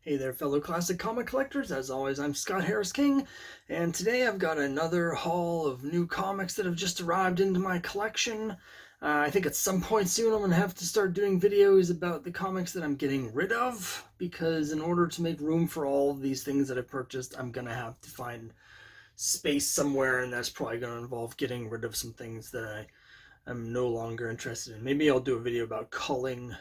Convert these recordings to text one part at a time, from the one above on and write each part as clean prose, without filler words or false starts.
Hey there, fellow classic comic collectors. As always, I'm Scott Harris King, and today I've got another haul of new comics that have just arrived into my collection. I think at some point soon I'm going to have to start doing videos about the comics that I'm getting rid of, because in order to make room for all of these things that I've purchased, I'm going to have to find space somewhere, and that's probably going to involve getting rid of some things that I'm no longer interested in. Maybe I'll do a video about culling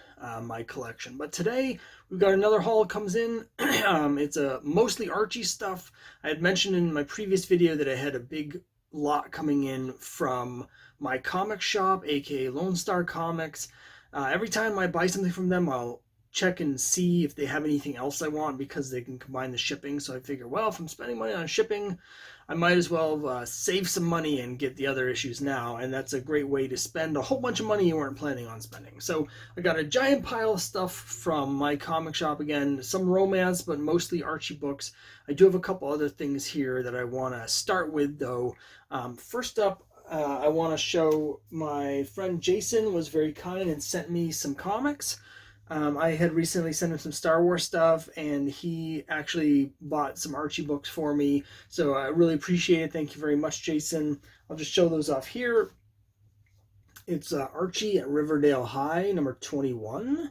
my collection. But today we've got another haul comes in. It's a mostly Archie stuff. I had mentioned in my previous video that I had a big lot coming in from MyComicShop, aka Lone Star Comics. Every time I buy something from them, I'll check and see if they have anything else I want, because they can combine the shipping. So I figure, well, if I'm spending money on shipping, I might as well save some money and get the other issues now, and that's a great way to spend a whole bunch of money you weren't planning on spending. So I got a giant pile of stuff from MyComicShop again, some romance, but mostly Archie books. I do have a couple other things here that I want to start with, though. First up, I want to show my friend Jason was very kind and sent me some comics. I had recently sent him some Star Wars stuff, and he actually bought some Archie books for me. So I really appreciate it. Thank you very much, Jason. I'll just show those off here. It's Archie at Riverdale High, number 21.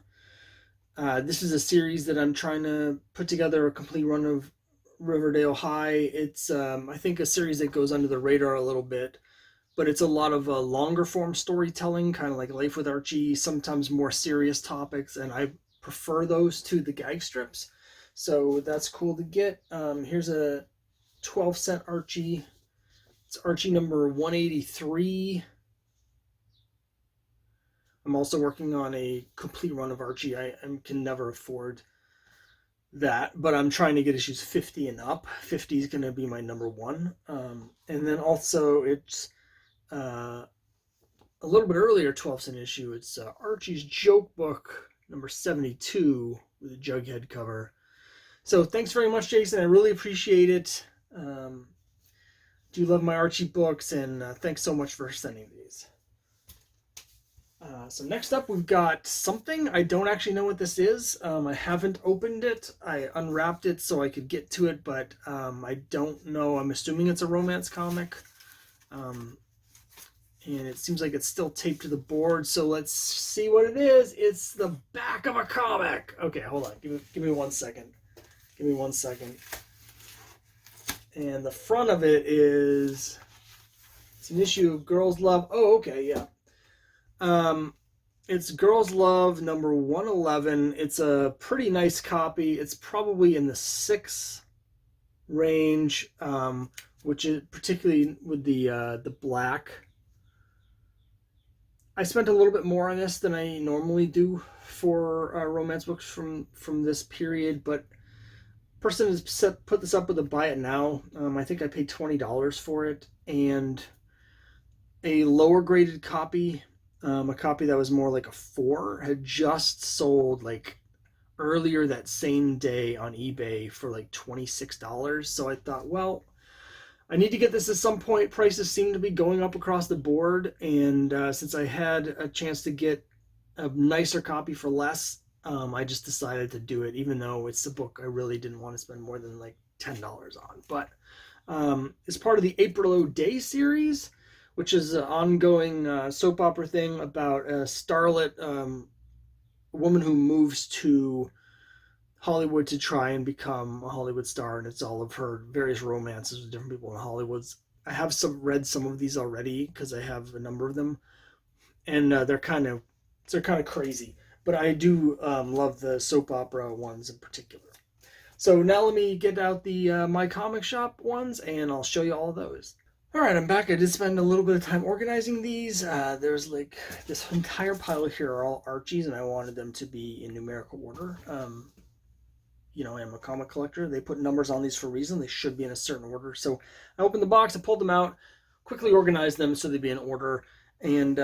This is a series that I'm trying to put together a complete run of Riverdale High. It's, I think, a series that goes under the radar a little bit, but it's a lot of longer form storytelling, kind of like Life with Archie, sometimes more serious topics, and I prefer those to the gag strips. So that's cool to get. Here's a 12-cent Archie. It's Archie number 183. I'm also working on a complete run of Archie. I can never afford that, but I'm trying to get issues 50 and up. 50 is going to be my number one. And then also it's a little bit earlier 12-cent issue. It's Archie's Joke Book number 72 with a Jughead cover. So thanks very much, Jason. I really appreciate it. Do love my Archie books, and thanks so much for sending these. So next up, we've got something. I don't actually know what this is. I haven't opened it. I unwrapped it so I could get to it, but I don't know. I'm assuming it's a romance comic. And it seems like it's still taped to the board, so let's see what it is. It's the back of a comic. Okay, hold on. Give me 1 second. Give me 1 second. And the front of it is... it's an issue of Girls Love. Oh, okay, yeah. It's Girls Love number 111. It's a pretty nice copy. It's probably in the 6 range, which is particularly with the black. I spent a little bit more on this than I normally do for romance books from this period, but person has put this up with a buy it now. I think I paid $20 for it, and a lower graded copy, a copy that was more like a 4, had just sold like earlier that same day on eBay for like $26. So I thought, well, I need to get this at some point. Prices seem to be going up across the board, and since I had a chance to get a nicer copy for less, I just decided to do it, even though it's a book I really didn't want to spend more than like $10 on. But it's part of the April O'Day series, which is an ongoing soap opera thing about a starlet woman who moves to Hollywood to try and become a Hollywood star, and it's all of her various romances with different people in Hollywood. I have read some of these already because I have a number of them, and they're kind of crazy. But I do love the soap opera ones in particular. So now let me get out the MyComicShop ones, and I'll show you all of those. All right, I'm back. I did spend a little bit of time organizing these. There's like this entire pile here are all Archies, and I wanted them to be in numerical order. You know, I'm a comic collector. They put numbers on these for a reason. They should be in a certain order. So I opened the box, I pulled them out, quickly organized them so they'd be in order. And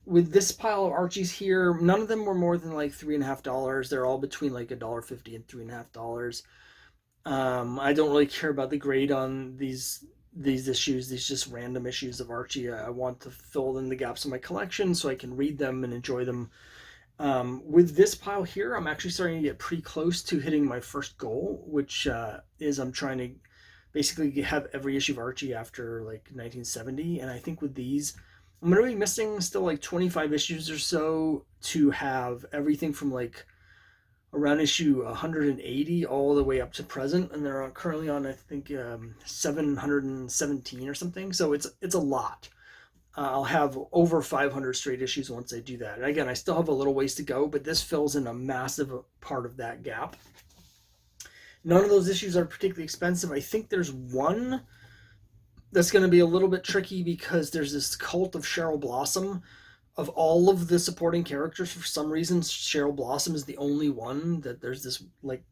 with this pile of Archies here, none of them were more than like $3.50. They're all between like $1.50 and $3.50. I don't really care about the grade on these issues, these just random issues of Archie. I want to fill in the gaps in my collection so I can read them and enjoy them With this pile here, I'm actually starting to get pretty close to hitting my first goal, which is I'm trying to basically have every issue of Archie after like 1970. And I think with these, I'm going to be missing still like 25 issues or so to have everything from like around issue 180 all the way up to present, and they're currently on I think 717 or something. So it's a lot. I'll have over 500 straight issues once I do that. And again, I still have a little ways to go, but this fills in a massive part of that gap. None of those issues are particularly expensive. I think there's one that's going to be a little bit tricky because there's this cult of Cheryl Blossom. Of all of the supporting characters, for some reason, Cheryl Blossom is the only one that there's this like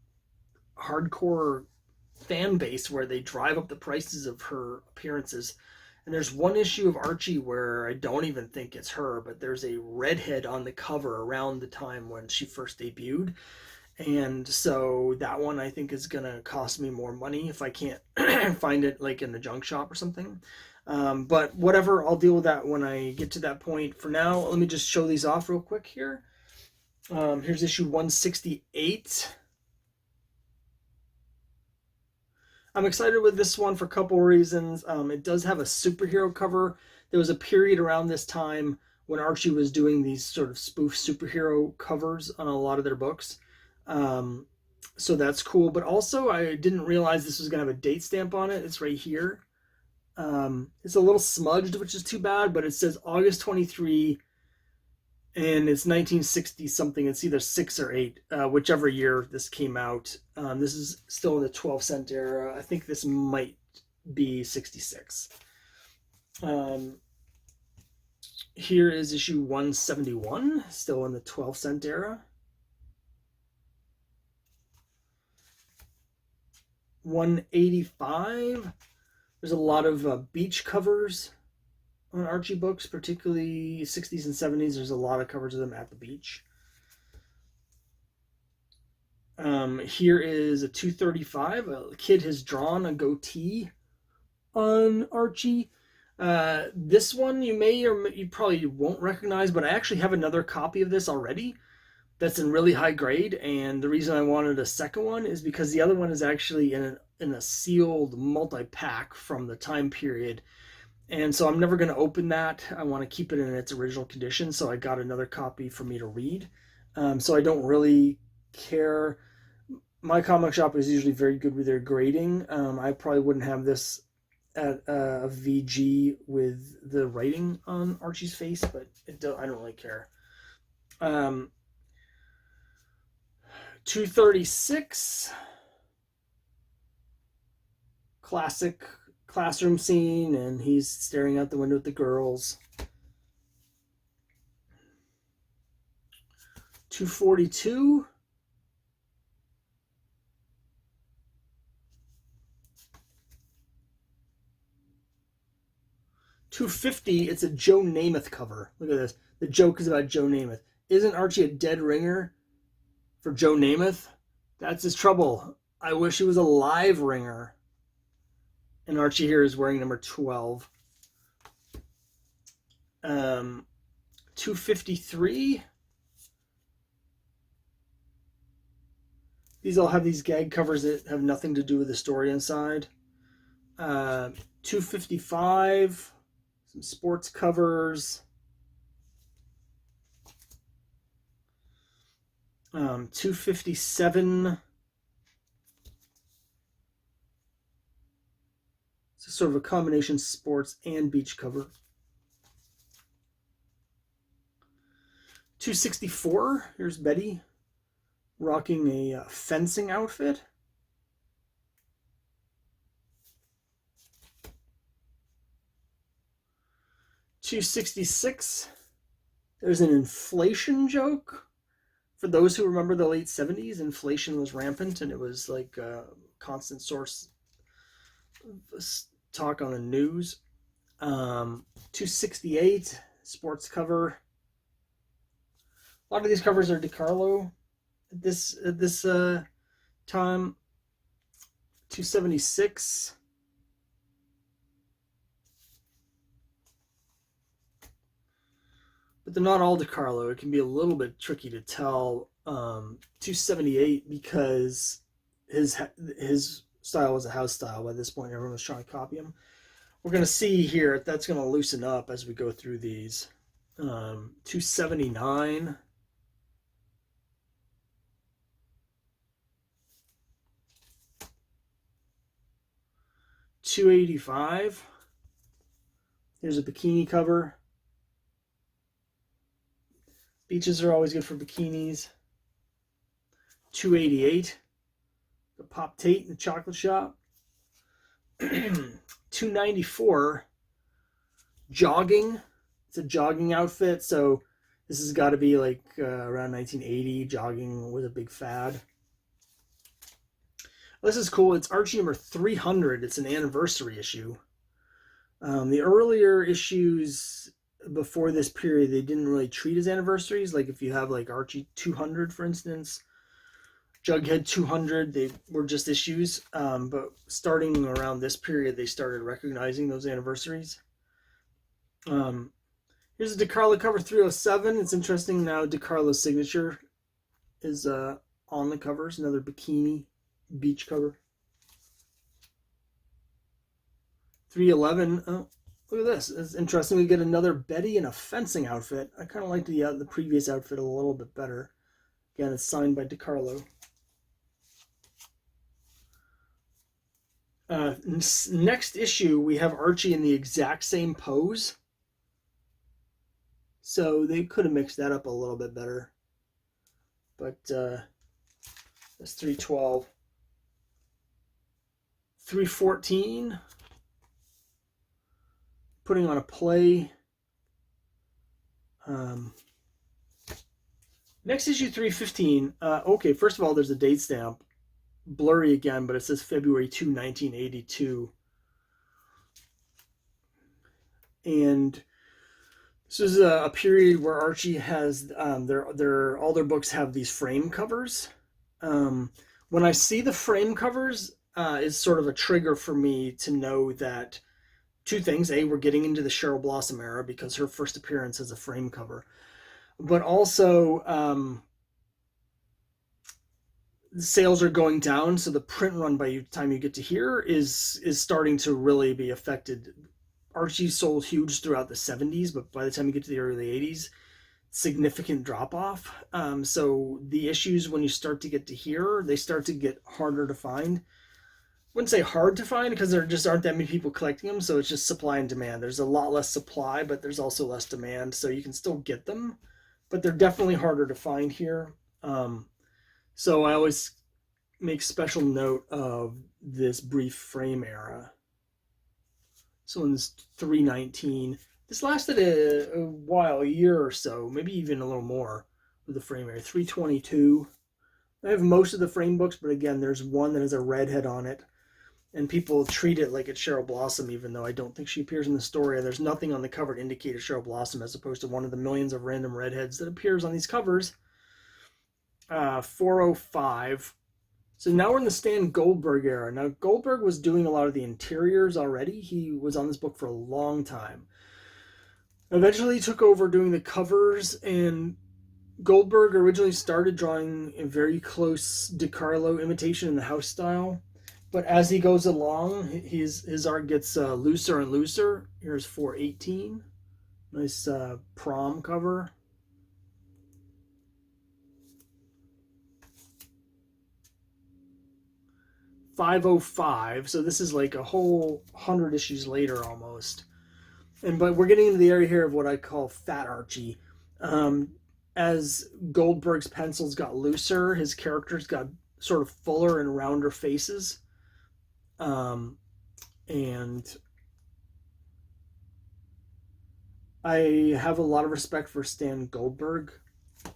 hardcore fan base where they drive up the prices of her appearances. And there's one issue of Archie where I don't even think it's her, but there's a redhead on the cover around the time when she first debuted. And so that one I think is going to cost me more money if I can't find it like in the junk shop or something. But whatever, I'll deal with that when I get to that point. For now, let me just show these off real quick here. Here's issue 168. I'm excited with this one for a couple reasons. It does have a superhero cover. There was a period around this time when Archie was doing these sort of spoof superhero covers on a lot of their books. So that's cool. But also, I didn't realize this was going to have a date stamp on it. It's right here. It's a little smudged, which is too bad, but it says August 23, and it's 1960 something. It's either 6 or 8, whichever year this came out. This is still in the 12-cent era. I think this might be 66. Here is issue 171, still in the 12-cent era. 185. There's a lot of beach covers on Archie books, particularly 60s and 70s. There's a lot of covers of them at the beach. Here is a 235. A kid has drawn a goatee on Archie. This one you may or you probably won't recognize, but I actually have another copy of this already that's in really high grade, and the reason I wanted a second one is because the other one is actually in a sealed multi-pack from the time period, and so I'm never going to open that. I want to keep it in its original condition, so I got another copy for me to read. So I don't really care. MyComicShop is usually very good with their grading. I probably wouldn't have this at a VG with the writing on Archie's face, but I don't really care. 236, classic classroom scene, and he's staring out the window at the girls. 242, $250, it's a Joe Namath cover. Look at this. The joke is about Joe Namath. Isn't Archie a dead ringer for Joe Namath? That's his trouble. I wish he was a live ringer. And Archie here is wearing number 12. 253. These all have these gag covers that have nothing to do with the story inside. 255. Some sports covers. 257. It's sort of a combination sports and beach cover. 264. Here's Betty rocking a fencing outfit. 266. There's an inflation joke. For those who remember the late 70s, inflation was rampant, and it was like a constant source of talk on the news. 268, sports cover. A lot of these covers are DiCarlo at this time. 276. but they're not all DiCarlo. It can be a little bit tricky to tell. 278 because his style was a house style by this point. Everyone was trying to copy him. We're going to see here that's going to loosen up as we go through these. 279. $285. Here's a bikini cover. Beaches are always good for bikinis. $288. The Pop Tate in the chocolate shop. $294. Jogging. It's a jogging outfit, so this has got to be like around 1980. Jogging was a big fad. This is cool. It's Archie number 300. It's an anniversary issue. The earlier issues before this period, they didn't really treat as anniversaries. Like if you have like Archie 200, for instance, Jughead 200, they were just issues. But starting around this period, they started recognizing those anniversaries. Here's a DiCarlo cover 307. It's interesting now DiCarlo's signature is on the covers. Another bikini beach cover. 311. Oh, look at this. It's interesting. We get another Betty in a fencing outfit. I kind of like the previous outfit a little bit better. Again, it's signed by DiCarlo. Next issue, we have Archie in the exact same pose. So they could have mixed that up a little bit better. But that's 312. 314. Putting on a play. Next issue, 315. Okay, first of all, there's a date stamp. Blurry again, but it says February 2, 1982. And this is a period where Archie has all their books have these frame covers. When I see the frame covers, is sort of a trigger for me to know that two things. A, we're getting into the Cheryl Blossom era because her first appearance has a frame cover. But also, sales are going down, so the print run by the time you get to here is starting to really be affected. Archie sold huge throughout the 70s, but by the time you get to the early 80s, significant drop-off. So the issues, when you start to get to here, they start to get harder to find. Wouldn't say hard to find because there just aren't that many people collecting them, so it's just supply and demand. There's a lot less supply, but there's also less demand, so you can still get them, but they're definitely harder to find here. So I always make special note of this brief frame era. So in this 319, this lasted a while, a year or so, maybe even a little more with the frame era. 322. I have most of the frame books, but again, there's one that has a redhead on it. And people treat it like it's Cheryl Blossom, even though I don't think she appears in the story. And there's nothing on the cover to indicate it's Cheryl Blossom, as opposed to one of the millions of random redheads that appears on these covers. 405. So now we're in the Stan Goldberg era. Now, Goldberg was doing a lot of the interiors already. He was on this book for a long time. Eventually he took over doing the covers, and Goldberg originally started drawing a very close DiCarlo imitation in the house style. But as he goes along, his art gets looser and looser. Here's 418. Nice prom cover. $505. So this is like a whole 100 issues later almost. But we're getting into the area here of what I call Fat Archie. As Goldberg's pencils got looser, his characters got sort of fuller and rounder faces. And I have a lot of respect for Stan Goldberg.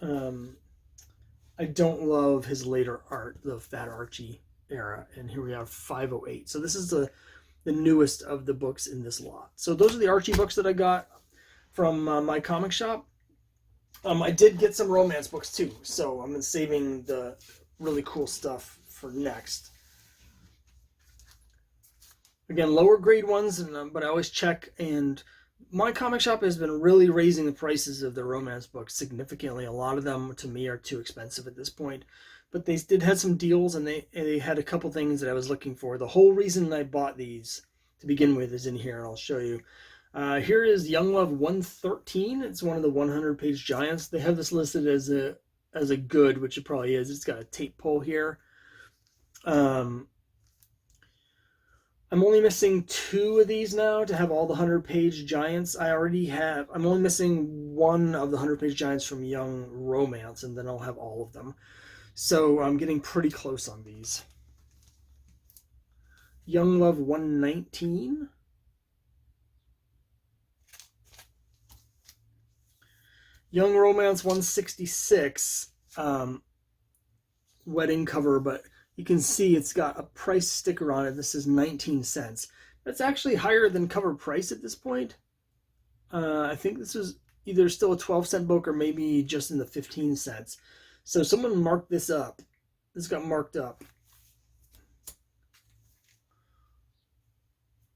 I don't love his later art, the Fat Archie era. And here we have 508. So this is the newest of the books in this lot. So those are the Archie books that I got from MyComicShop. I did get some romance books too, so I'm saving the really cool stuff for next. Again, lower grade ones, but I always check, and MyComicShop has been really raising the prices of the romance books significantly. A lot of them, to me, are too expensive at this point. But they did have some deals, and they had a couple things that I was looking for. The whole reason I bought these to begin with is in here, and I'll show you. Here is Young Love 113. It's one of the 100-page giants. They have this listed as a good, which it probably is. It's got a tape pull here. I'm only missing 2 of these now to have all the 100-page giants. I'm only missing 1 of the 100-page giants from Young Romance, and then I'll have all of them. So I'm getting pretty close on these. Young Love 119. Young Romance 166. Wedding cover, but you can see it's got a price sticker on it. This is 19 cents. That's actually higher than cover price at this point. I think this is either still a 12-cent book or maybe just in the 15 cents. So someone marked this up. This got marked up.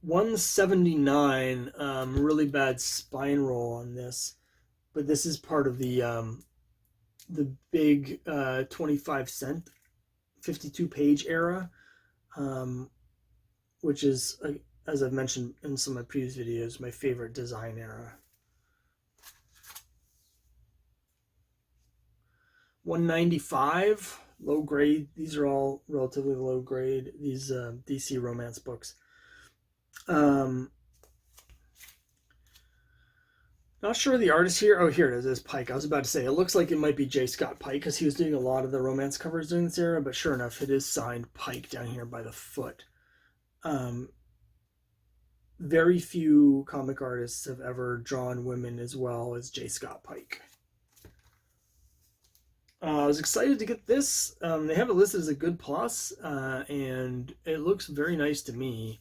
179. Really bad spine roll on this, but this is part of the big 25-cent 52-page era, which is, as I've mentioned in some of my previous videos, my favorite design era. 195, low grade. These are all relatively low grade, these DC romance books. Not sure the artist here. Oh, here it is. It's Pike. I was about to say, it looks like it might be J. Scott Pike because he was doing a lot of the romance covers during this era, but sure enough, it is signed Pike down here by the foot. Very few comic artists have ever drawn women as well as J. Scott Pike. I was excited to get this. They have it listed as a good plus, and it looks very nice to me.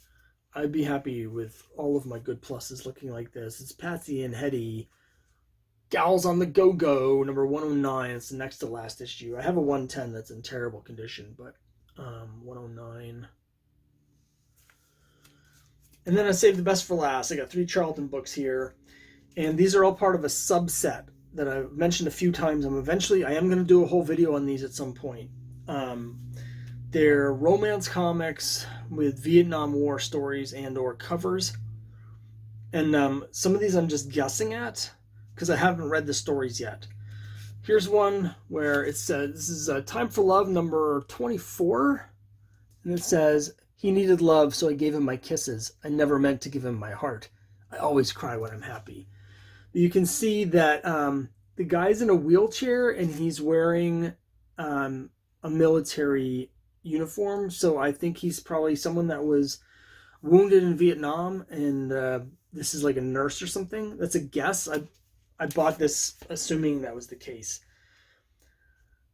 I'd be happy with all of my good pluses looking like this. It's Patsy and Hetty, Gals on the Go-Go, number 109. It's the next to last issue. I have a 110 that's in terrible condition, but 109. And then I saved the best for last. I got 3 Charlton books here, and these are all part of a subset that I've mentioned a few times. I am going to do a whole video on these at some point. They're romance comics with Vietnam War stories and or covers. And some of these I'm just guessing at because I haven't read the stories yet. Here's one where it says, this is Time for Love number 24. And it says, he needed love, so I gave him my kisses. I never meant to give him my heart. I always cry when I'm happy. You can see that the guy's in a wheelchair and he's wearing a military uniform, so I think he's probably someone that was wounded in Vietnam, and this is like a nurse or something. That's a guess. I bought this assuming that was the case.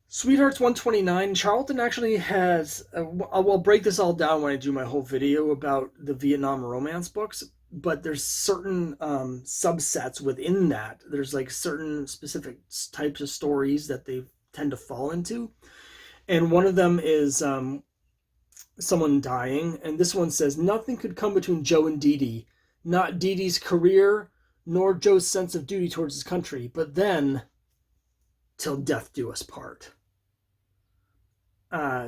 Sweethearts 129. Charlton actually has, I'll break this all down when I do my whole video about the Vietnam romance books, but there's certain subsets within that. There's like certain specific types of stories that they tend to fall into. And one of them is someone dying. And this one says, nothing could come between Joe and Dee Dee. Not Dee Dee's career, nor Joe's sense of duty towards his country. But then, till death do us part.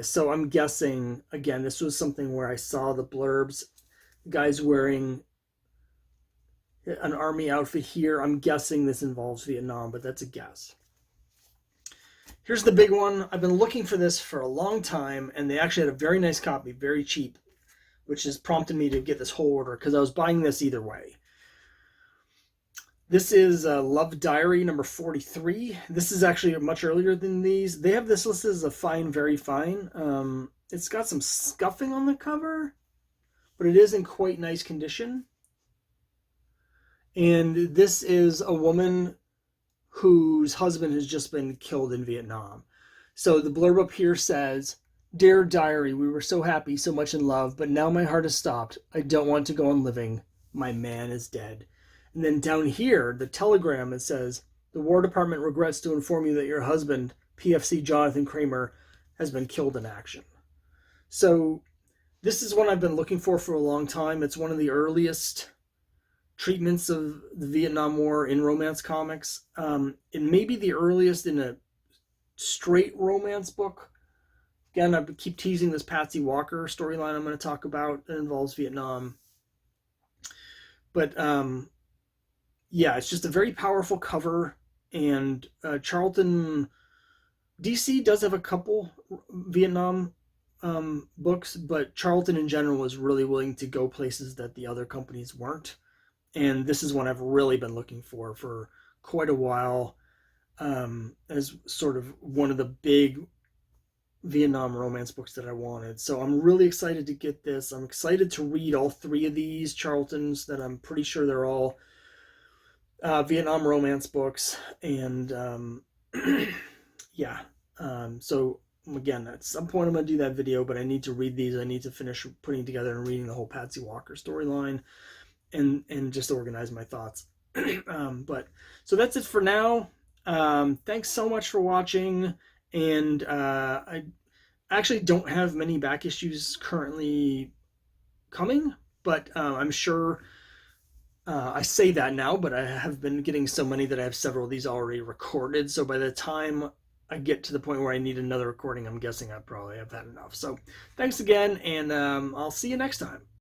So I'm guessing, again, this was something where I saw the blurbs. The guy's wearing an army outfit here. I'm guessing this involves Vietnam, but that's a guess. Here's the big one. I've been looking for this for a long time, and they actually had a very nice copy, very cheap, which has prompted me to get this whole order because I was buying this either way. This is Love Diary number 43. This is actually much earlier than these. They have this listed as a fine, very fine. It's got some scuffing on the cover, but it is in quite nice condition. And this is a woman whose husband has just been killed in Vietnam. So the blurb up here says, Dear Diary, we were so happy, so much in love, but now my heart has stopped. I don't want to go on living. My man is dead. And then down here, the telegram, it says, the War Department regrets to inform you that your husband, PFC Jonathan Kramer, has been killed in action. So this is one I've been looking for a long time. It's one of the earliest treatments of the Vietnam War in romance comics. It may be the earliest in a straight romance book. Again, I keep teasing this Patsy Walker storyline I'm going to talk about that involves Vietnam. But yeah, it's just a very powerful cover. And Charlton, DC does have a couple Vietnam books, but Charlton in general was really willing to go places that the other companies weren't. And this is one I've really been looking for quite a while, as sort of one of the big Vietnam romance books that I wanted. So I'm really excited to get this. I'm excited to read all three of these Charltons that I'm pretty sure they're all Vietnam romance books. And yeah, so again, at some point I'm going to do that video, but I need to read these. I need to finish putting together and reading the whole Patsy Walker storyline and just organize my thoughts. But so that's it for now. Thanks so much for watching. And I actually don't have many back issues currently coming, but I'm sure I say that now, but I have been getting so many that I have several of these already recorded. So by the time I get to the point where I need another recording, I'm guessing I probably have had enough. So thanks again, and I'll see you next time.